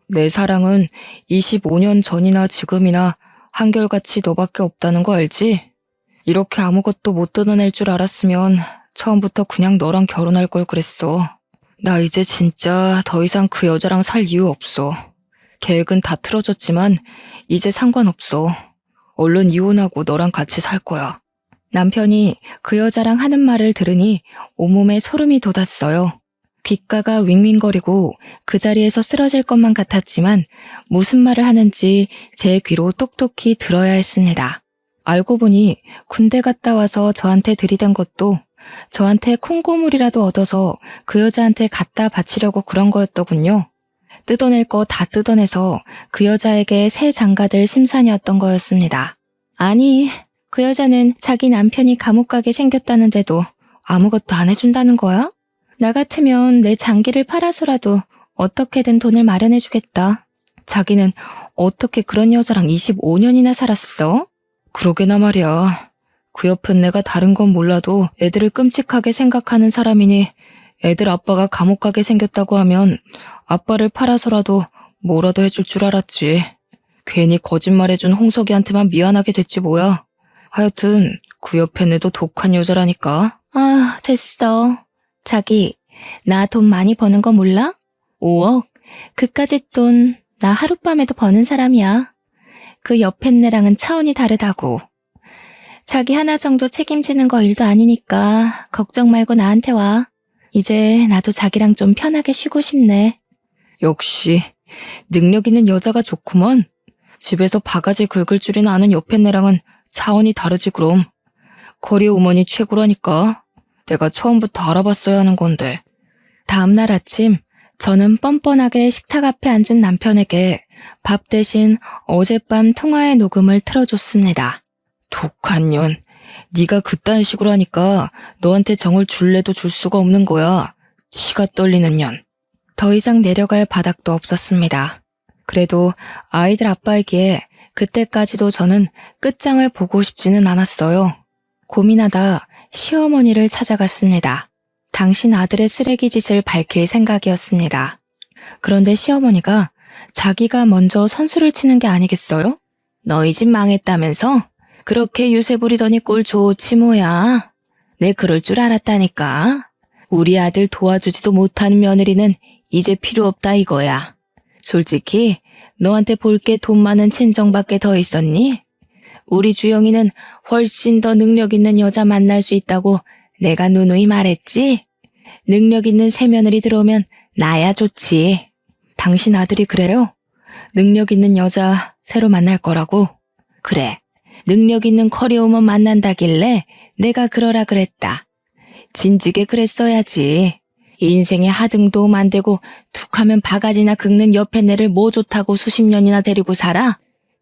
내 사랑은 25년 전이나 지금이나 한결같이 너밖에 없다는 거 알지? 이렇게 아무것도 못 뜯어낼 줄 알았으면 처음부터 그냥 너랑 결혼할 걸 그랬어. 나 이제 진짜 더 이상 그 여자랑 살 이유 없어. 계획은 다 틀어졌지만 이제 상관없어. 얼른 이혼하고 너랑 같이 살 거야. 남편이 그 여자랑 하는 말을 들으니 온몸에 소름이 돋았어요. 귓가가 윙윙거리고 그 자리에서 쓰러질 것만 같았지만 무슨 말을 하는지 제 귀로 똑똑히 들어야 했습니다. 알고 보니 군대 갔다 와서 저한테 들이댄 것도 저한테 콩고물이라도 얻어서 그 여자한테 갖다 바치려고 그런 거였더군요. 뜯어낼 거 다 뜯어내서 그 여자에게 새 장가들 심산이었던 거였습니다. 아니, 그 여자는 자기 남편이 감옥 가게 생겼다는데도 아무것도 안 해준다는 거야? 나 같으면 내 장기를 팔아서라도 어떻게든 돈을 마련해주겠다. 자기는 어떻게 그런 여자랑 25년이나 살았어? 그러게나 말이야. 그 옆엔 내가 다른 건 몰라도 애들을 끔찍하게 생각하는 사람이니 애들 아빠가 감옥 가게 생겼다고 하면 아빠를 팔아서라도 뭐라도 해줄 줄 알았지. 괜히 거짓말해준 홍석이한테만 미안하게 됐지 뭐야. 하여튼 그 옆엔 애도 독한 여자라니까. 아, 됐어. 자기, 나 돈 많이 버는 거 몰라? 5억? 그까짓 돈 나 하룻밤에도 버는 사람이야. 그 옆엔 애랑은 차원이 다르다고. 자기 하나 정도 책임지는 거 일도 아니니까 걱정 말고 나한테 와. 이제 나도 자기랑 좀 편하게 쉬고 싶네. 역시 능력 있는 여자가 좋구먼. 집에서 바가지 긁을 줄이나 아는 옆엔 애랑은 차원이 다르지 그럼. 거리 어머니 최고라니까. 내가 처음부터 알아봤어야 하는 건데. 다음날 아침 저는 뻔뻔하게 식탁 앞에 앉은 남편에게 밥 대신 어젯밤 통화의 녹음을 틀어줬습니다. 독한 년, 네가 그딴 식으로 하니까 너한테 정을 줄래도 줄 수가 없는 거야. 치가 떨리는 년. 더 이상 내려갈 바닥도 없었습니다. 그래도 아이들 아빠이기에 그때까지도 저는 끝장을 보고 싶지는 않았어요. 고민하다 시어머니를 찾아갔습니다. 당신 아들의 쓰레기 짓을 밝힐 생각이었습니다. 그런데 시어머니가 자기가 먼저 선수를 치는 게 아니겠어요? 너희 집 망했다면서? 그렇게 유세 부리더니 꼴 좋지 뭐야. 내 그럴 줄 알았다니까. 우리 아들 도와주지도 못하는 며느리는 이제 필요 없다 이거야. 솔직히 너한테 볼 게 돈 많은 친정밖에 더 있었니? 우리 주영이는 훨씬 더 능력 있는 여자 만날 수 있다고 내가 누누이 말했지? 능력 있는 새며느리 들어오면 나야 좋지. 당신 아들이 그래요? 능력 있는 여자 새로 만날 거라고? 그래, 능력 있는 커리어우먼 만난다길래 내가 그러라 그랬다. 진즉에 그랬어야지. 인생에 하등도 만들고 툭하면 바가지나 긁는 옆에 내를 뭐 좋다고 수십 년이나 데리고 살아?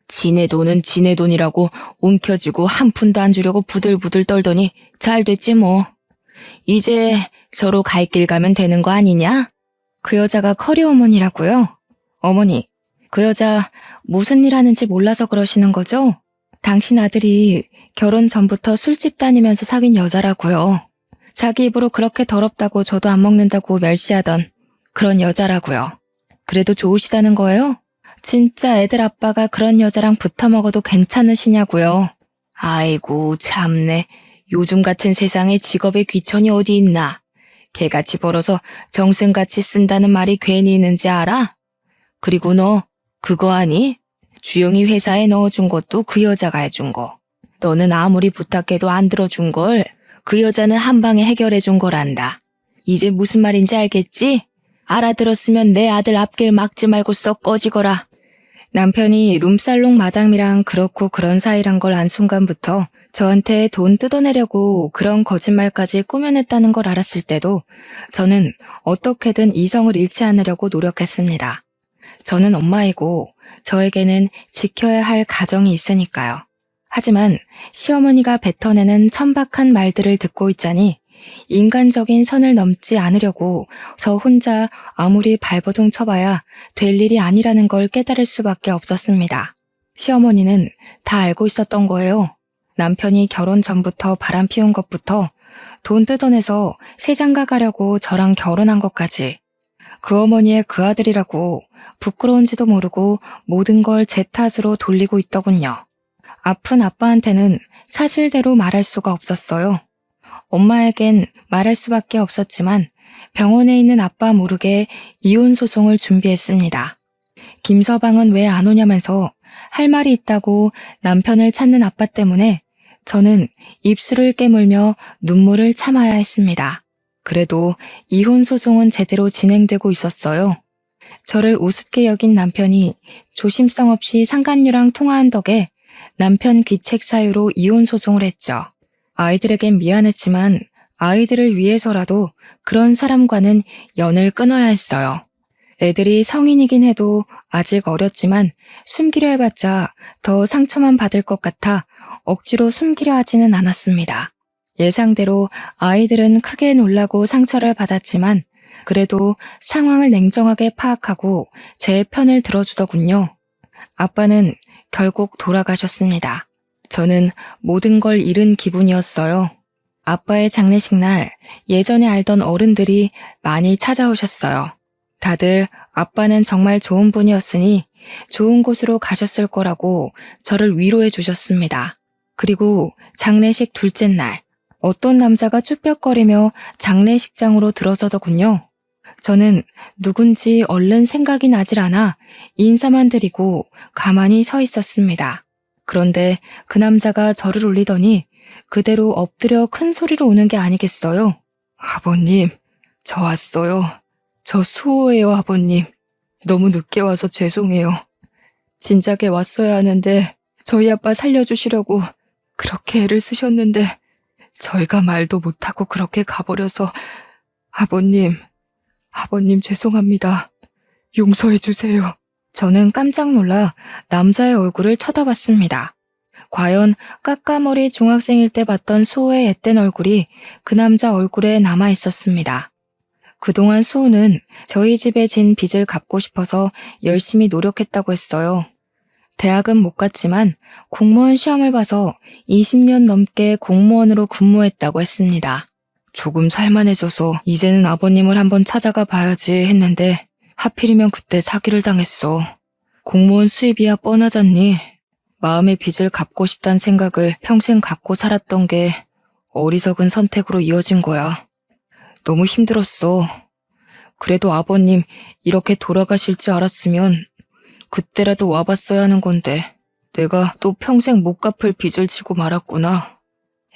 지네 돈은 지네 돈이라고 움켜쥐고 한 푼도 안 주려고 부들부들 떨더니 잘 됐지 뭐. 이제 서로 갈 길 가면 되는 거 아니냐? 그 여자가 커리어우먼이라고요? 어머니, 그 여자 무슨 일 하는지 몰라서 그러시는 거죠? 당신 아들이 결혼 전부터 술집 다니면서 사귄 여자라고요. 자기 입으로 그렇게 더럽다고 저도 안 먹는다고 멸시하던 그런 여자라고요. 그래도 좋으시다는 거예요? 진짜 애들 아빠가 그런 여자랑 붙어 먹어도 괜찮으시냐고요. 아이고 참네. 요즘 같은 세상에 직업의 귀천이 어디 있나. 개같이 벌어서 정승같이 쓴다는 말이 괜히 있는지 알아? 그리고 너 그거 아니? 주영이 회사에 넣어준 것도 그 여자가 해준 거. 너는 아무리 부탁해도 안 들어준 걸 그 여자는 한 방에 해결해준 거란다. 이제 무슨 말인지 알겠지? 알아들었으면 내 아들 앞길 막지 말고 썩 꺼지거라. 남편이 룸살롱 마담이랑 그렇고 그런 사이란 걸 안 순간부터 저한테 돈 뜯어내려고 그런 거짓말까지 꾸며냈다는 걸 알았을 때도 저는 어떻게든 이성을 잃지 않으려고 노력했습니다. 저는 엄마이고 저에게는 지켜야 할 가정이 있으니까요. 하지만 시어머니가 뱉어내는 천박한 말들을 듣고 있자니 인간적인 선을 넘지 않으려고 저 혼자 아무리 발버둥 쳐봐야 될 일이 아니라는 걸 깨달을 수밖에 없었습니다. 시어머니는 다 알고 있었던 거예요. 남편이 결혼 전부터 바람 피운 것부터 돈 뜯어내서 세장가 가려고 저랑 결혼한 것까지 그 어머니의 그 아들이라고 부끄러운지도 모르고 모든 걸 제 탓으로 돌리고 있더군요. 아픈 아빠한테는 사실대로 말할 수가 없었어요. 엄마에겐 말할 수밖에 없었지만 병원에 있는 아빠 모르게 이혼 소송을 준비했습니다. 김서방은 왜 안 오냐면서 할 말이 있다고 남편을 찾는 아빠 때문에 저는 입술을 깨물며 눈물을 참아야 했습니다. 그래도 이혼 소송은 제대로 진행되고 있었어요. 저를 우습게 여긴 남편이 조심성 없이 상간녀랑 통화한 덕에 남편 귀책 사유로 이혼 소송을 했죠. 아이들에겐 미안했지만 아이들을 위해서라도 그런 사람과는 연을 끊어야 했어요. 애들이 성인이긴 해도 아직 어렸지만 숨기려 해봤자 더 상처만 받을 것 같아 억지로 숨기려 하지는 않았습니다. 예상대로 아이들은 크게 놀라고 상처를 받았지만 그래도 상황을 냉정하게 파악하고 제 편을 들어주더군요. 아빠는 결국 돌아가셨습니다. 저는 모든 걸 잃은 기분이었어요. 아빠의 장례식 날 예전에 알던 어른들이 많이 찾아오셨어요. 다들 아빠는 정말 좋은 분이었으니 좋은 곳으로 가셨을 거라고 저를 위로해 주셨습니다. 그리고 장례식 둘째 날 어떤 남자가 쭈뼛거리며 장례식장으로 들어서더군요. 저는 누군지 얼른 생각이 나질 않아 인사만 드리고 가만히 서 있었습니다. 그런데 그 남자가 저를 울리더니 그대로 엎드려 큰 소리로 우는 게 아니겠어요? 아버님, 저 왔어요. 저 수호예요, 아버님. 너무 늦게 와서 죄송해요. 진작에 왔어야 하는데 저희 아빠 살려주시려고 그렇게 애를 쓰셨는데 저희가 말도 못하고 그렇게 가버려서 아버님 죄송합니다. 용서해 주세요. 저는 깜짝 놀라 남자의 얼굴을 쳐다봤습니다. 과연 까까머리 중학생일 때 봤던 수호의 앳된 얼굴이 그 남자 얼굴에 남아 있었습니다. 그동안 수호는 저희 집에 진 빚을 갚고 싶어서 열심히 노력했다고 했어요. 대학은 못 갔지만 공무원 시험을 봐서 20년 넘게 공무원으로 근무했다고 했습니다. 조금 살만해져서 이제는 아버님을 한번 찾아가 봐야지 했는데 하필이면 그때 사기를 당했어. 공무원 수입이야 뻔하잖니. 마음의 빚을 갚고 싶다는 생각을 평생 갖고 살았던 게 어리석은 선택으로 이어진 거야. 너무 힘들었어. 그래도 아버님 이렇게 돌아가실 줄 알았으면 그때라도 와봤어야 하는 건데 내가 또 평생 못 갚을 빚을 지고 말았구나.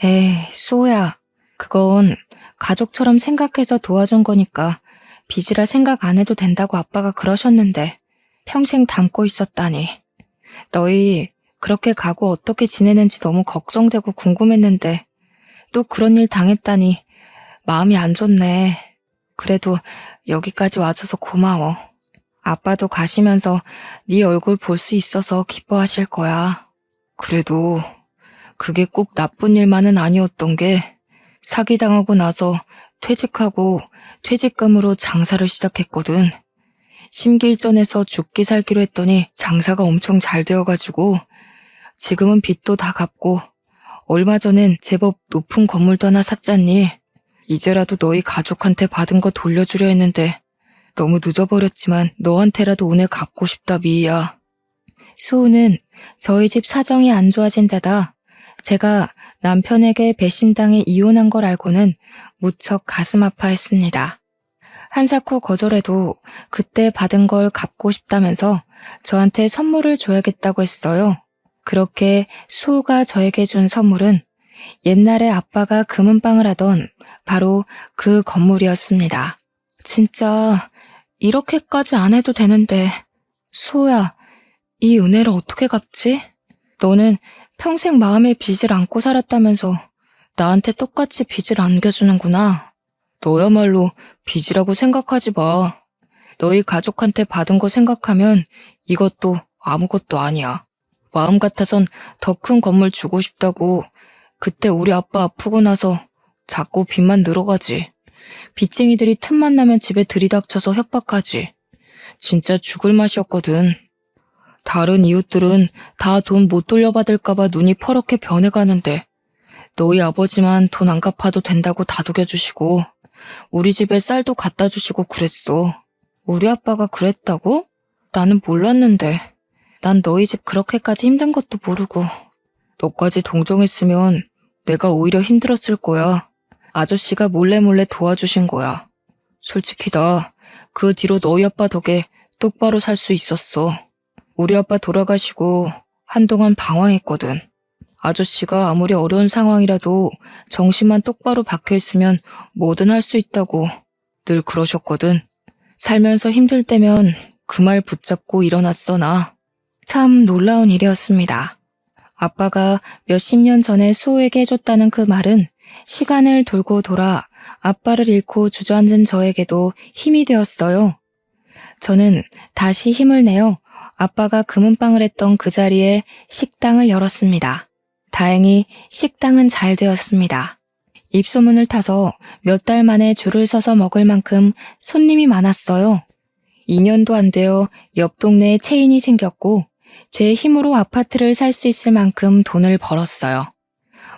에이, 수호야. 그건 가족처럼 생각해서 도와준 거니까 빚이라 생각 안 해도 된다고 아빠가 그러셨는데 평생 담고 있었다니. 너희 그렇게 가고 어떻게 지내는지 너무 걱정되고 궁금했는데 또 그런 일 당했다니 마음이 안 좋네. 그래도 여기까지 와줘서 고마워. 아빠도 가시면서 네 얼굴 볼 수 있어서 기뻐하실 거야. 그래도 그게 꼭 나쁜 일만은 아니었던 게 사기당하고 나서 퇴직하고 퇴직금으로 장사를 시작했거든. 심기일전해서 죽기 살기로 했더니 장사가 엄청 잘 되어가지고 지금은 빚도 다 갚고 얼마 전엔 제법 높은 건물도 하나 샀잖니. 이제라도 너희 가족한테 받은 거 돌려주려 했는데 너무 늦어버렸지만 너한테라도 오늘 갚고 싶다, 미희야. 수호는 저희 집 사정이 안 좋아진 데다 제가 남편에게 배신당해 이혼한 걸 알고는 무척 가슴 아파했습니다. 한사코 거절해도 그때 받은 걸 갚고 싶다면서 저한테 선물을 줘야겠다고 했어요. 그렇게 수호가 저에게 준 선물은 옛날에 아빠가 금은방을 하던 바로 그 건물이었습니다. 진짜 이렇게까지 안 해도 되는데 수호야, 이 은혜를 어떻게 갚지? 너는 평생 마음의 빚을 안고 살았다면서 나한테 똑같이 빚을 안겨주는구나. 너야말로 빚이라고 생각하지 마. 너희 가족한테 받은 거 생각하면 이것도 아무것도 아니야. 마음 같아선 더 큰 건물 주고 싶다고. 그때 우리 아빠 아프고 나서 자꾸 빚만 늘어가지. 빚쟁이들이 틈만 나면 집에 들이닥쳐서 협박하지. 진짜 죽을 맛이었거든. 다른 이웃들은 다 돈 못 돌려받을까봐 눈이 퍼렇게 변해가는데 너희 아버지만 돈 안 갚아도 된다고 다독여주시고 우리 집에 쌀도 갖다 주시고 그랬어. 우리 아빠가 그랬다고? 나는 몰랐는데. 난 너희 집 그렇게까지 힘든 것도 모르고. 너까지 동정했으면 내가 오히려 힘들었을 거야. 아저씨가 몰래 도와주신 거야. 솔직히 나 그 뒤로 너희 아빠 덕에 똑바로 살 수 있었어. 우리 아빠 돌아가시고 한동안 방황했거든. 아저씨가 아무리 어려운 상황이라도 정신만 똑바로 박혀있으면 뭐든 할 수 있다고 늘 그러셨거든. 살면서 힘들 때면 그 말 붙잡고 일어났어, 나. 참 놀라운 일이었습니다. 아빠가 몇십 년 전에 수호에게 해줬다는 그 말은 시간을 돌고 돌아 아빠를 잃고 주저앉은 저에게도 힘이 되었어요. 저는 다시 힘을 내어 아빠가 금은방을 했던 그 자리에 식당을 열었습니다. 다행히 식당은 잘 되었습니다. 입소문을 타서 몇 달 만에 줄을 서서 먹을 만큼 손님이 많았어요. 2년도 안 되어 옆 동네에 체인이 생겼고 제 힘으로 아파트를 살 수 있을 만큼 돈을 벌었어요.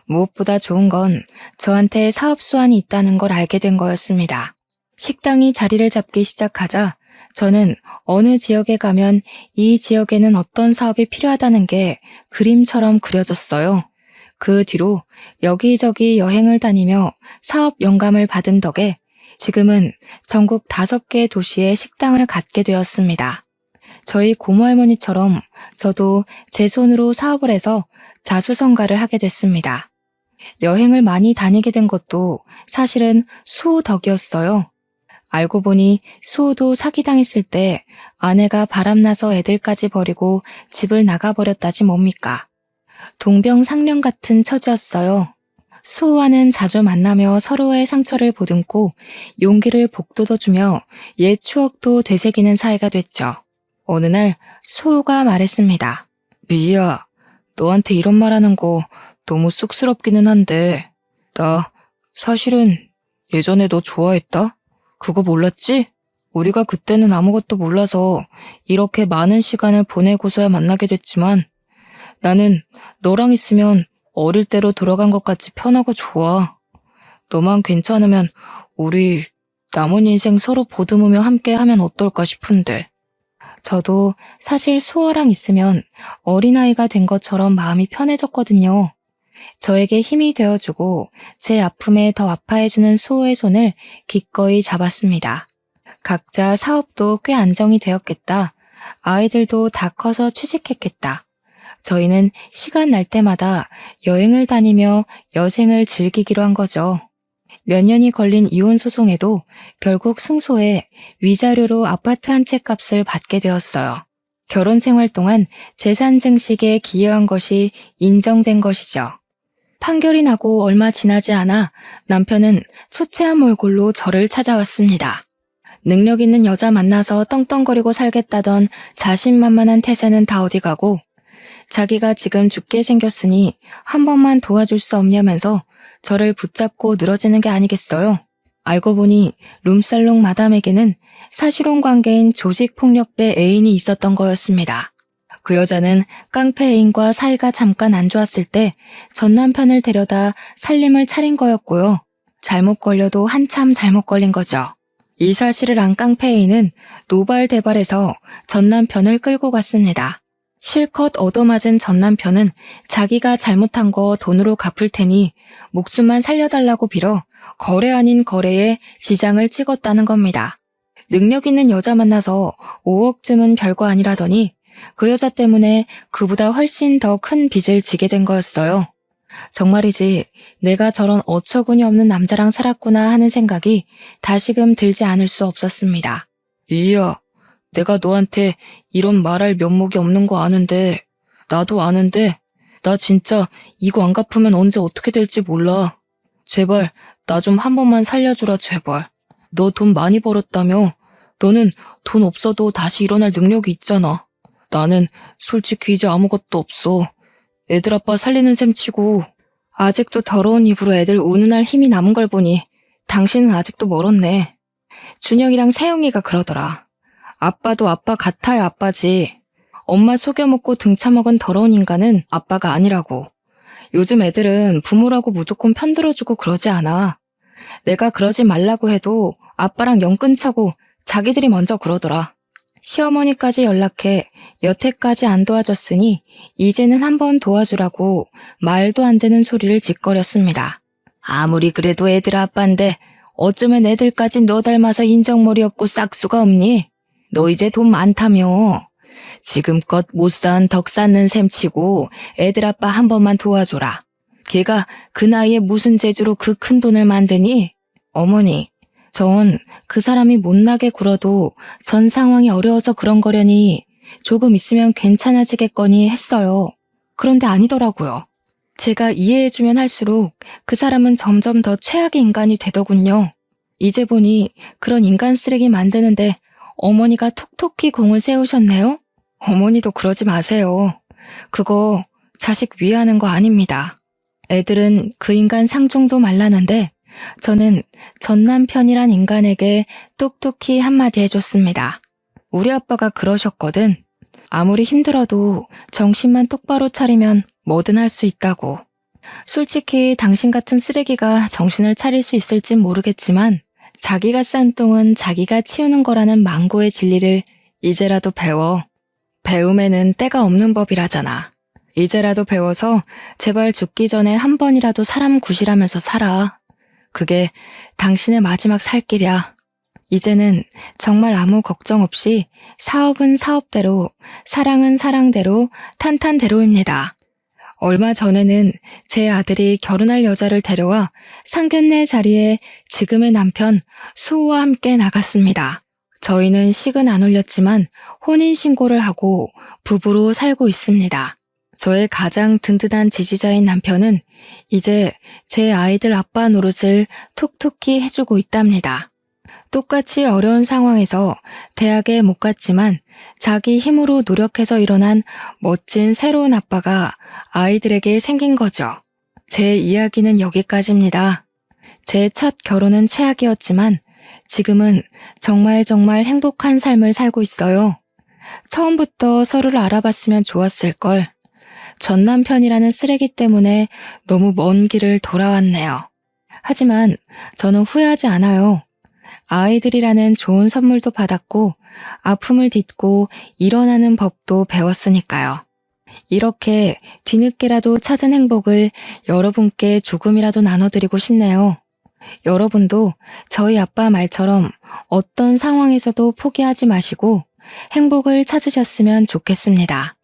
무엇보다 좋은 건 저한테 사업 수완이 있다는 걸 알게 된 거였습니다. 식당이 자리를 잡기 시작하자 저는 어느 지역에 가면 이 지역에는 어떤 사업이 필요하다는 게 그림처럼 그려졌어요. 그 뒤로 여기저기 여행을 다니며 사업 영감을 받은 덕에 지금은 전국 5개 도시에 식당을 갖게 되었습니다. 저희 고모할머니처럼 저도 제 손으로 사업을 해서 자수성가를 하게 됐습니다. 여행을 많이 다니게 된 것도 사실은 수호 덕이었어요. 알고 보니 수호도 사기당했을 때 아내가 바람나서 애들까지 버리고 집을 나가버렸다지 뭡니까. 동병상련 같은 처지였어요. 수호와는 자주 만나며 서로의 상처를 보듬고 용기를 북돋워주며 옛 추억도 되새기는 사이가 됐죠. 어느 날 수호가 말했습니다. 미희야, 너한테 이런 말하는 거 너무 쑥스럽기는 한데 나 사실은 예전에 너 좋아했다? 그거 몰랐지? 우리가 그때는 아무것도 몰라서 이렇게 많은 시간을 보내고서야 만나게 됐지만 나는 너랑 있으면 어릴 때로 돌아간 것 같이 편하고 좋아. 너만 괜찮으면 우리 남은 인생 서로 보듬으며 함께 하면 어떨까 싶은데. 저도 사실 수호랑 있으면 어린아이가 된 것처럼 마음이 편해졌거든요. 저에게 힘이 되어주고 제 아픔에 더 아파해주는 수호의 손을 기꺼이 잡았습니다. 각자 사업도 꽤 안정이 되었겠다. 아이들도 다 커서 취직했겠다. 저희는 시간 날 때마다 여행을 다니며 여생을 즐기기로 한 거죠. 몇 년이 걸린 이혼 소송에도 결국 승소해 위자료로 아파트 한 채 값을 받게 되었어요. 결혼 생활 동안 재산 증식에 기여한 것이 인정된 것이죠. 판결이 나고 얼마 지나지 않아 남편은 초췌한 몰골로 저를 찾아왔습니다. 능력 있는 여자 만나서 떵떵거리고 살겠다던 자신만만한 태세는 다 어디 가고 자기가 지금 죽게 생겼으니 한 번만 도와줄 수 없냐면서 저를 붙잡고 늘어지는 게 아니겠어요. 알고 보니 룸살롱 마담에게는 사실혼 관계인 조직폭력배 애인이 있었던 거였습니다. 그 여자는 깡패 애인과 사이가 잠깐 안 좋았을 때 전 남편을 데려다 살림을 차린 거였고요. 잘못 걸려도 한참 잘못 걸린 거죠. 이 사실을 안 깡패 애인은 노발대발해서 전 남편을 끌고 갔습니다. 실컷 얻어맞은 전 남편은 자기가 잘못한 거 돈으로 갚을 테니 목숨만 살려달라고 빌어 거래 아닌 거래에 지장을 찍었다는 겁니다. 능력 있는 여자 만나서 5억쯤은 별거 아니라더니 그 여자 때문에 그보다 훨씬 더 큰 빚을 지게 된 거였어요. 정말이지 내가 저런 어처구니 없는 남자랑 살았구나 하는 생각이 다시금 들지 않을 수 없었습니다. 이야, 내가 너한테 이런 말할 면목이 없는 거 아는데, 나도 아는데, 나 진짜 이거 안 갚으면 언제 어떻게 될지 몰라. 제발 나 좀 한 번만 살려주라 제발. 너 돈 많이 벌었다며? 너는 돈 없어도 다시 일어날 능력이 있잖아. 나는 솔직히 이제 아무것도 없어. 애들 아빠 살리는 셈 치고 아직도 더러운 입으로 애들 우는할 힘이 남은 걸 보니 당신은 아직도 멀었네. 준영이랑 세영이가 그러더라. 아빠도 아빠 같아야 아빠지. 엄마 속여먹고 등쳐먹은 더러운 인간은 아빠가 아니라고. 요즘 애들은 부모라고 무조건 편들어주고 그러지 않아. 내가 그러지 말라고 해도 아빠랑 영 끊자고 자기들이 먼저 그러더라. 시어머니까지 연락해 여태까지 안 도와줬으니 이제는 한번 도와주라고 말도 안 되는 소리를 짓거렸습니다. 아무리 그래도 애들 아빠인데 어쩌면 애들까지 너 닮아서 인정머리 없고 싹수가 없니? 너 이제 돈 많다며. 지금껏 못 쌓은 덕 쌓는 셈 치고 애들 아빠 한 번만 도와줘라. 걔가 그 나이에 무슨 재주로 그 큰 돈을 만드니? 어머니, 전 그 사람이 못나게 굴어도 전 상황이 어려워서 그런 거려니 조금 있으면 괜찮아지겠거니 했어요. 그런데 아니더라고요. 제가 이해해주면 할수록 그 사람은 점점 더 최악의 인간이 되더군요. 이제 보니 그런 인간 쓰레기 만드는데 어머니가 톡톡히 공을 세우셨네요? 어머니도 그러지 마세요. 그거 자식 위하는 거 아닙니다. 애들은 그 인간 상종도 말라는데 저는 전 남편이란 인간에게 똑똑히 한마디 해줬습니다. 우리 아빠가 그러셨거든. 아무리 힘들어도 정신만 똑바로 차리면 뭐든 할 수 있다고. 솔직히 당신 같은 쓰레기가 정신을 차릴 수 있을진 모르겠지만 자기가 싼 똥은 자기가 치우는 거라는 망고의 진리를 이제라도 배워. 배움에는 때가 없는 법이라잖아. 이제라도 배워서 제발 죽기 전에 한 번이라도 사람 구실하면서 살아. 그게 당신의 마지막 살 길이야. 이제는 정말 아무 걱정 없이 사업은 사업대로, 사랑은 사랑대로, 탄탄대로입니다. 얼마 전에는 제 아들이 결혼할 여자를 데려와 상견례 자리에 지금의 남편 수호와 함께 나갔습니다. 저희는 식은 안 올렸지만 혼인신고를 하고 부부로 살고 있습니다. 저의 가장 든든한 지지자인 남편은 이제 제 아이들 아빠 노릇을 톡톡히 해주고 있답니다. 똑같이 어려운 상황에서 대학에 못 갔지만 자기 힘으로 노력해서 일어난 멋진 새로운 아빠가 아이들에게 생긴 거죠. 제 이야기는 여기까지입니다. 제 첫 결혼은 최악이었지만 지금은 정말 행복한 삶을 살고 있어요. 처음부터 서로를 알아봤으면 좋았을걸. 전 남편이라는 쓰레기 때문에 너무 먼 길을 돌아왔네요. 하지만 저는 후회하지 않아요. 아이들이라는 좋은 선물도 받았고 아픔을 딛고 일어나는 법도 배웠으니까요. 이렇게 뒤늦게라도 찾은 행복을 여러분께 조금이라도 나눠드리고 싶네요. 여러분도 저희 아빠 말처럼 어떤 상황에서도 포기하지 마시고 행복을 찾으셨으면 좋겠습니다.